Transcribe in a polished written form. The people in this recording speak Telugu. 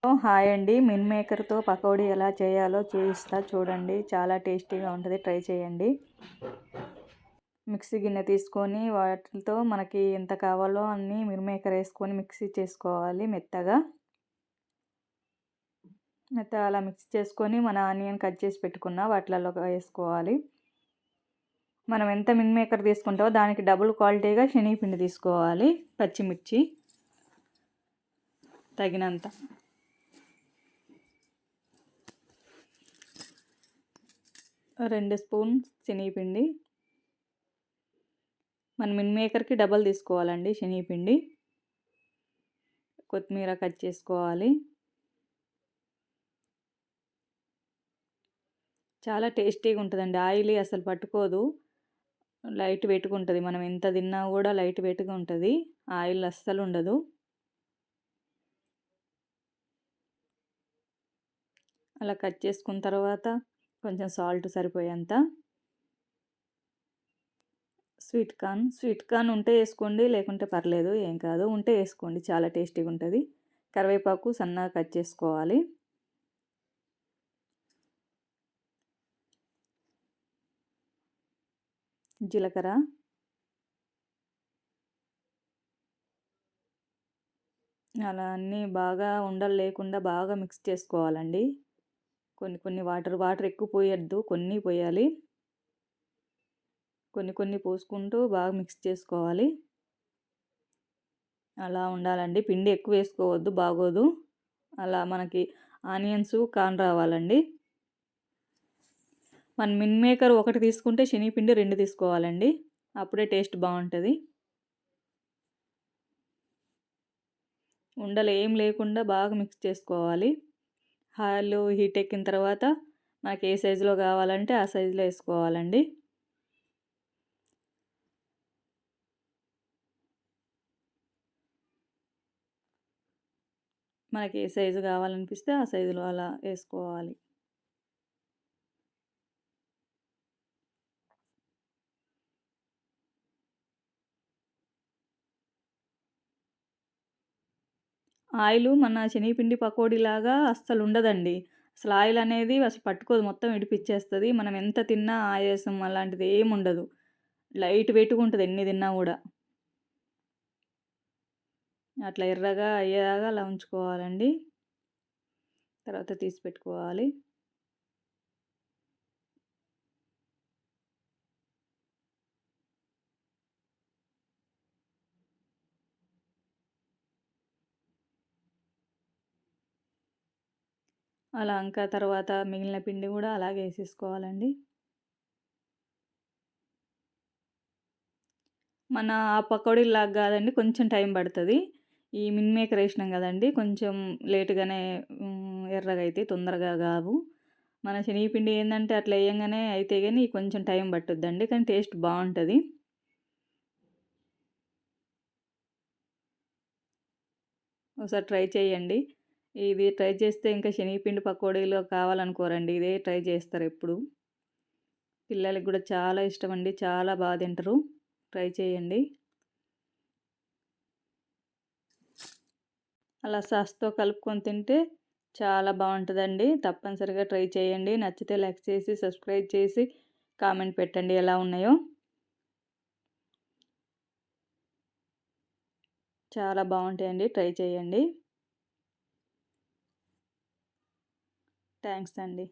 హాయ్ అండి. మిల్ మేకర్‌తో పకోడీ ఎలా చేయాలో చూపిస్తా చూడండి. చాలా టేస్టీగా ఉంటది. ట్రై చేయండి. మిక్సీ గిన్నె తీసుకొని వాటితో మనకి ఎంత కావాలో అన్నీ మిల్ మేకర్ వేసుకొని మిక్సీ చేసుకోవాలి మెత్తగా. మెత్తగా అలా మిక్స్ చేసుకొని మన ఆనియన్ కట్ చేసి పెట్టుకున్న వాటిలలో వేసుకోవాలి. మనం ఎంత మిల్ మేకర్ తీసుకుంటామో దానికి డబుల్ క్వాలిటీగా శనగపిండి తీసుకోవాలి. పచ్చిమిర్చి తగినంత. 2 స్పూన్స్ శనగపిండి. మన మిల్ మేకర్‌కి డబల్ తీసుకోవాలండి శనగపిండి. కొత్తిమీర కట్ చేసుకోవాలి. చాలా టేస్టీగా ఉంటుందండి. ఆయిల్ అసలు పట్టుకోదు. లైట్ వెయిట్‌గా ఉంటుంది. మనం ఎంత తిన్నా కూడా లైట్ వెయిట్‌గా ఉంటుంది. ఆయిల్ అస్సలు ఉండదు. అలా కట్ చేసుకున్న తర్వాత కొంచెం సాల్ట్ సరిపోయేంత. స్వీట్ కార్న్ ఉంటే వేసుకోండి, లేకుంటే పర్లేదు, ఏం కాదు. ఉంటే వేసుకోండి, చాలా టేస్టీగా ఉంటుంది. కరివేపాకు సన్నగా కట్ చేసుకోవాలి. జీలకర్ర, అలా అన్నీ బాగా ఉండలు లేకుండా బాగా మిక్స్ చేసుకోవాలండి. కొన్ని వాటర్ ఎక్కువ పోయొద్దు, కొన్ని పోయాలి. కొన్ని పోసుకుంటూ బాగా మిక్స్ చేసుకోవాలి. అలా ఉండాలండి. పిండి ఎక్కువ వేసుకోవద్దు, బాగోదు. అలా మనకి ఆనియన్స్ కాన్ రావాలండి. మన మిల్ మేకర్ ఒకటి తీసుకుంటే శనగపిండి 2 తీసుకోవాలండి. అప్పుడే టేస్ట్ బాగుంటుంది. ఉండలు ఏం లేకుండా బాగా మిక్స్ చేసుకోవాలి. ఆయిల్ హీట్ ఎక్కిన తర్వాత మనకి ఏ సైజులో కావాలంటే ఆ సైజులో వేసుకోవాలండి. మనకి ఏ సైజు కావాలనిపిస్తే ఆ సైజులో అలా వేసుకోవాలి. ఆయిలు మన శనగపిండి పకోడీలాగా అస్సలు ఉండదండి. అసలు ఆయిల్ అనేది అసలు పట్టుకోదు, మొత్తం ఇడిపిచ్చేస్తుంది. మనం ఎంత తిన్నా ఆయాసం అలాంటిది ఏమి ఉండదు. లైట్ వెయిట్‌గా ఉంటుంది ఎన్ని తిన్నా కూడా. అట్లా ఎర్రగా అయ్యేదాకా అలా ఉంచుకోవాలండి. తర్వాత తీసి పెట్టుకోవాలి. అలా ఇంకా తర్వాత మిగిలిన పిండి కూడా అలాగే వేసేసుకోవాలండి. మన ఆ పకోడీలాగా కాదండి, కొంచెం టైం పడుతుంది. ఈ మిల్ మేకర్ వేసినాం కదండి, కొంచెం లేటుగానే ఎర్రగా అయితే తొందరగా కావు. మన శనగపిండి ఏంటంటే అట్లా వేయంగానే అయితే కానీ కొంచెం టైం పట్టుద్దండి, కానీ టేస్ట్ బాగుంటుంది. ఒకసారి ట్రై చేయండి. ఇది ట్రై చేస్తే ఇంకా శనగపిండి పకోడీలు కావాలనుకోరండి, ఇదే ట్రై చేస్తారు ఎప్పుడు. పిల్లలకి కూడా చాలా ఇష్టం అండి, చాలా బాగా తింటారు. ట్రై చేయండి. అలా సాస్‌తో కలుపుకొని తింటే చాలా బాగుంటుందండి. తప్పనిసరిగా ట్రై చేయండి. నచ్చితే లైక్ చేసి, సబ్స్క్రైబ్ చేసి, కామెంట్ పెట్టండి ఎలా ఉన్నాయో. చాలా బాగుంటాయండి, ట్రై చేయండి. థ్యాంక్స్ అండి.